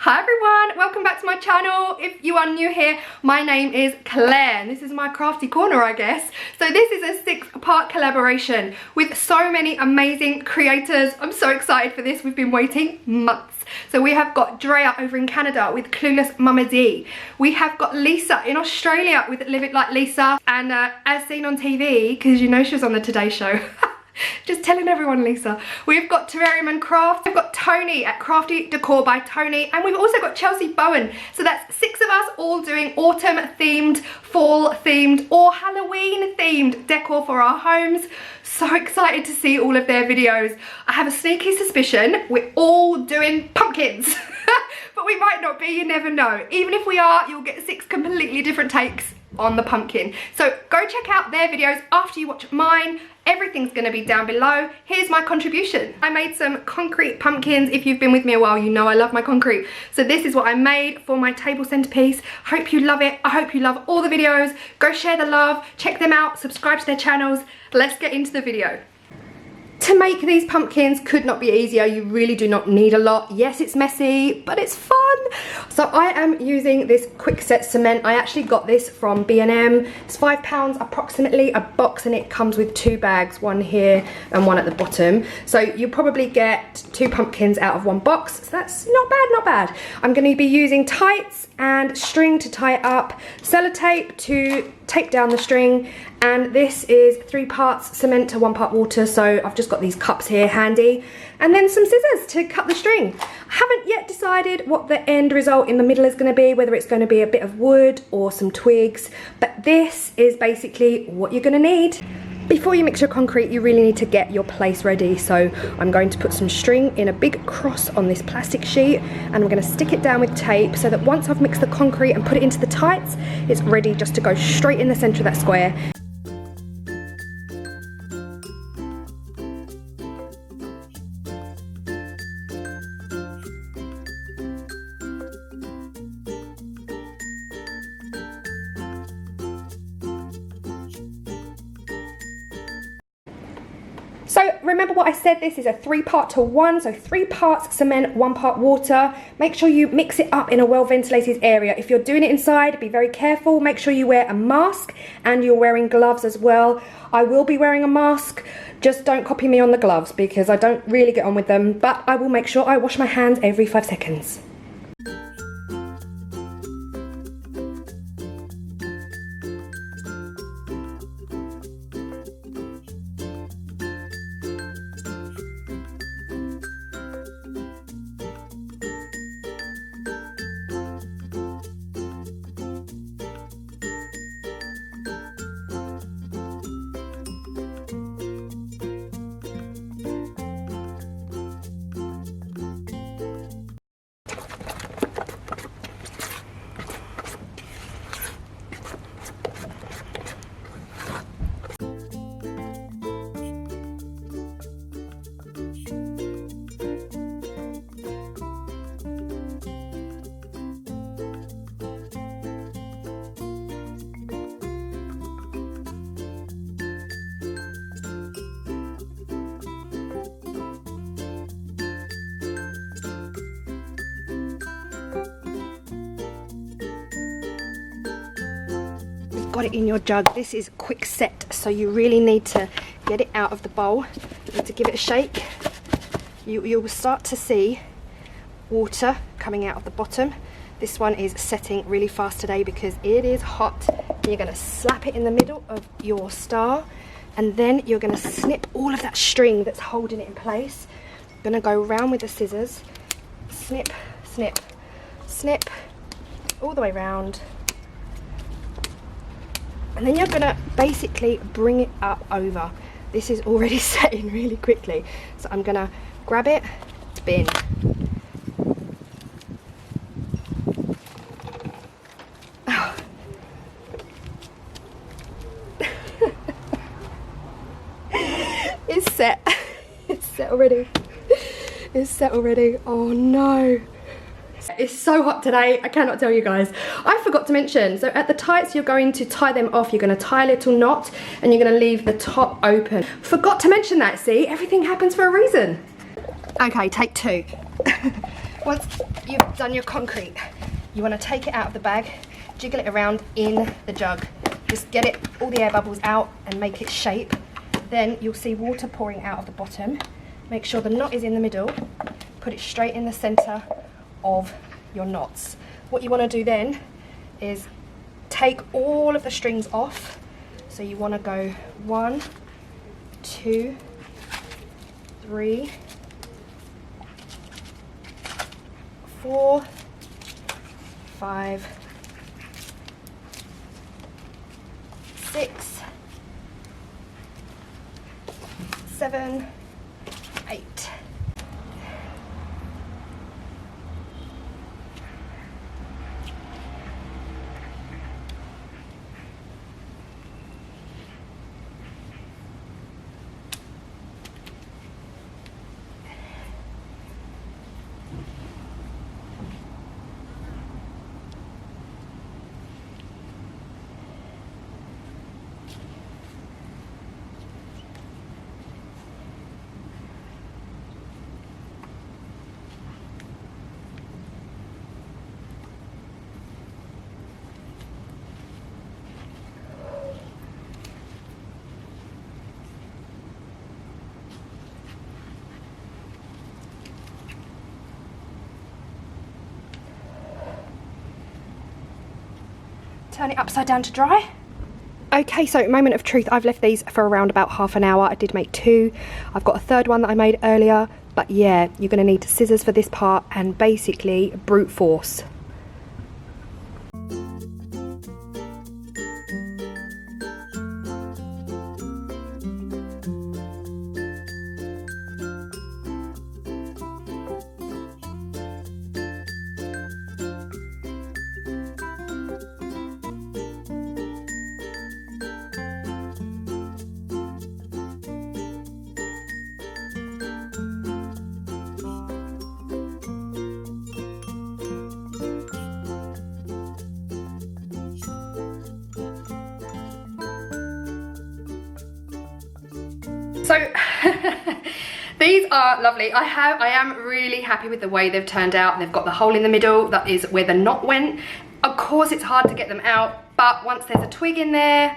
Hi everyone, welcome back to my channel. If you are new here, my name is Claire and this is my crafty corner, I guess. So this is a 6-part collaboration with so many amazing creators. I'm so excited for this. We've been waiting months. So we have got Drea over in Canada with Clueless Mama D. We have got Lisa in Australia with Live It Like Lisa. And as seen on TV, because you know she was on the Today Show. Just telling everyone, Lisa. We've got Terrarium and Crafts. We've got Toni at Crafty, Decor by Toni. And we've also got Chelsey Bowen. So that's 6 of us all doing autumn themed, fall themed, or Halloween themed decor for our homes. So excited to see all of their videos. I have a sneaky suspicion we're all doing pumpkins. But we might not be, you never know. Even if we are, you'll get 6 completely different takes on the pumpkin. So go check out their videos after you watch mine. Everything's going to be down below. Here's my contribution. I made some concrete pumpkins. If you've been with me a while, you know I love my concrete. So this is what I made for my table centerpiece. Hope you love it. I hope you love all the videos. Go share the love, check them out, subscribe to their channels. Let's get into the video. To make these pumpkins could not be easier. You really do not need a lot. Yes, it's messy, but it's fun. So I am using this quick set cement. I actually got this from B&M. It's £5 approximately a box, and it comes with 2 bags, one here and one at the bottom. So you probably get 2 pumpkins out of 1 box. So that's not bad, not bad. I'm going to be using tights and string to tie it up, sellotape to tape down the string, and this is 3 parts cement to 1 part water. So I've just got these cups here handy, and then some scissors to cut the string. I haven't yet decided what the end result in the middle is going to be, whether it's going to be a bit of wood or some twigs, but this is basically what you're going to need. Before you mix your concrete, you really need to get your place ready. So I'm going to put some string in a big cross on this plastic sheet, and I'm going to stick it down with tape so that once I've mixed the concrete and put it into the tights, it's ready just to go straight in the center of that square. So remember what I said, this is a 3-part to 1, so 3 parts cement, 1 part water. Make sure you mix it up in a well ventilated area. If you're doing it inside, be very careful. Make sure you wear a mask and you're wearing gloves as well. I will be wearing a mask, just don't copy me on the gloves because I don't really get on with them, but I will make sure I wash my hands every 5 seconds. Got it in your jug. This is quick set, so you really need to get it out of the bowl. You need to give it a shake. You will start to see water coming out of the bottom. This one is setting really fast today because it is hot. You're going to slap it in the middle of your star, and then you're going to snip all of that string that's holding it in place. I'm going to go around with the scissors, snip, snip, snip, all the way around. And then you're going to basically bring it up over. This is already setting really quickly. So I'm going to grab it, spin. Oh. It's set. It's set already. It's set already. Oh no. It's so hot today, I cannot tell you guys. I forgot to mention, so at the tights you're going to tie them off. You're going to tie a little knot and you're going to leave the top open. Forgot to mention that, see? Everything happens for a reason. Okay, take 2. once you've done your concrete, you want to take it out of the bag, jiggle it around in the jug. Just get it, all the air bubbles out and make it shape. Then you'll see water pouring out of the bottom. Make sure the knot is in the middle. Put it straight in the center of your knots. What you want to do then is take all of the strings off. So you want to go 1, 2, 3, 4, 5, 6, 7, 8. Turn it upside down to dry. Okay, so moment of truth, I've left these for around about half an hour. I did make 2. I've got a third one that I made earlier, but yeah, you're gonna need scissors for this part and basically brute force. So these are lovely. I am really happy with the way they've turned out. They've got the hole in the middle, that is where the knot went. Of course it's hard to get them out, but once there's a twig in there,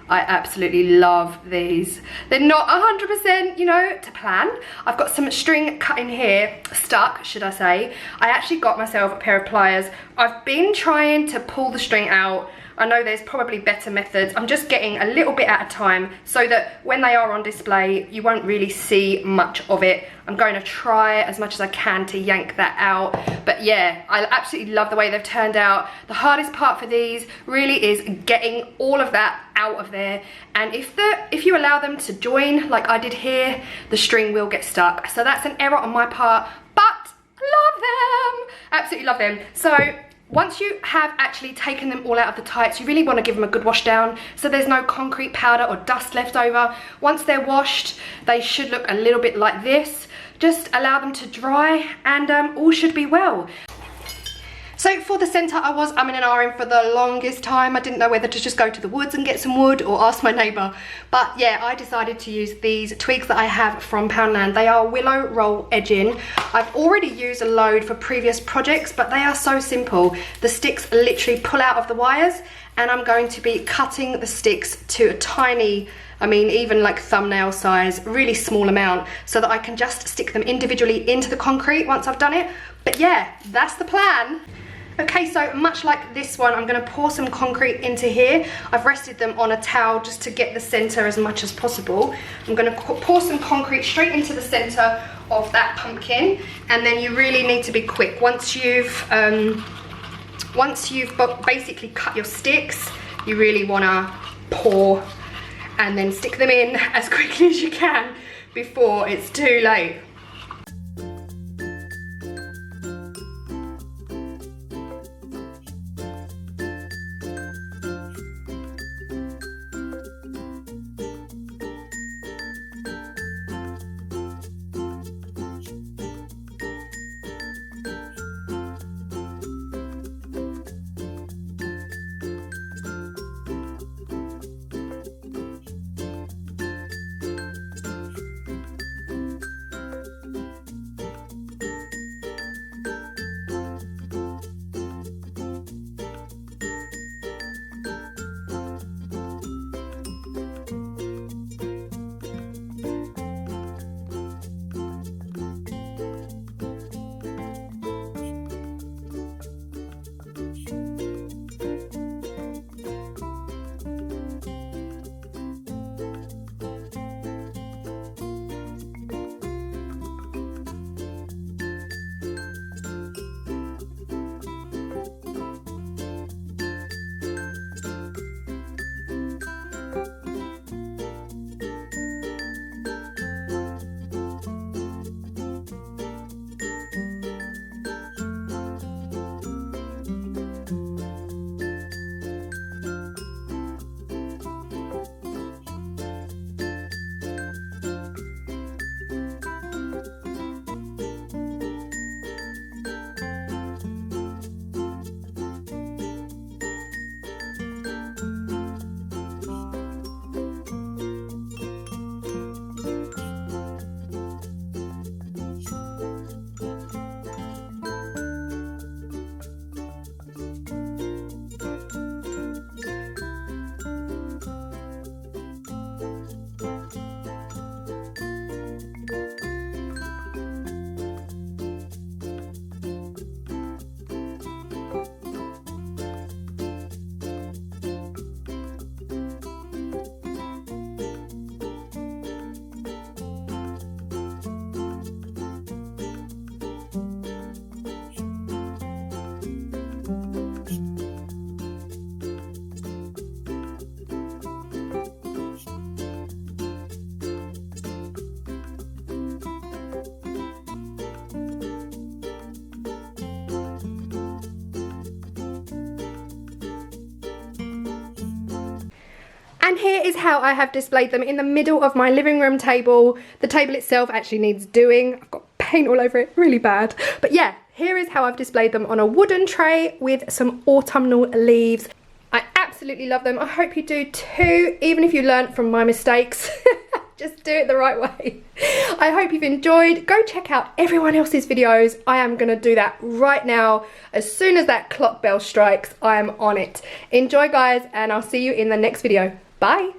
I absolutely love these. They're not 100%, you know, to plan. I've got some string cut in here, stuck, should I say. I actually got myself a pair of pliers. I've been trying to pull the string out. I know there's probably better methods. I'm just getting a little bit at a time so that when they are on display, you won't really see much of it. I'm going to try as much as I can to yank that out. But yeah, I absolutely love the way they've turned out. The hardest part for these really is getting all of that out of there. And if you allow them to join like I did here, the string will get stuck. So that's an error on my part, but love them. Absolutely love them. So once you have actually taken them all out of the tights, you really want to give them a good wash down so there's no concrete powder or dust left over. Once they're washed, they should look a little bit like this. Just allow them to dry and all should be well. So for the centre, I was umming and ahhing for the longest time. I didn't know whether to just go to the woods and get some wood or ask my neighbour. But yeah, I decided to use these twigs that I have from Poundland. They are willow roll edging. I've already used a load for previous projects, but they are so simple. The sticks literally pull out of the wires, and I'm going to be cutting the sticks to a tiny, I mean, even like thumbnail size, really small amount, so that I can just stick them individually into the concrete once I've done it. But yeah, that's the plan. Okay, so much like this one, I'm going to pour some concrete into here. I've rested them on a towel just to get the centre as much as possible. I'm going to pour some concrete straight into the centre of that pumpkin, and then you really need to be quick. Once you've basically cut your sticks, you really want to pour and then stick them in as quickly as you can before it's too late. And here is how I have displayed them in the middle of my living room table. The table itself actually needs doing. I've got paint all over it, really bad. But yeah, here is how I've displayed them on a wooden tray with some autumnal leaves. I absolutely love them. I hope you do too, even if you learnt from my mistakes. Just do it the right way. I hope you've enjoyed. Go check out everyone else's videos. I am going to do that right now. As soon as that clock bell strikes, I am on it. Enjoy, guys, and I'll see you in the next video. Bye.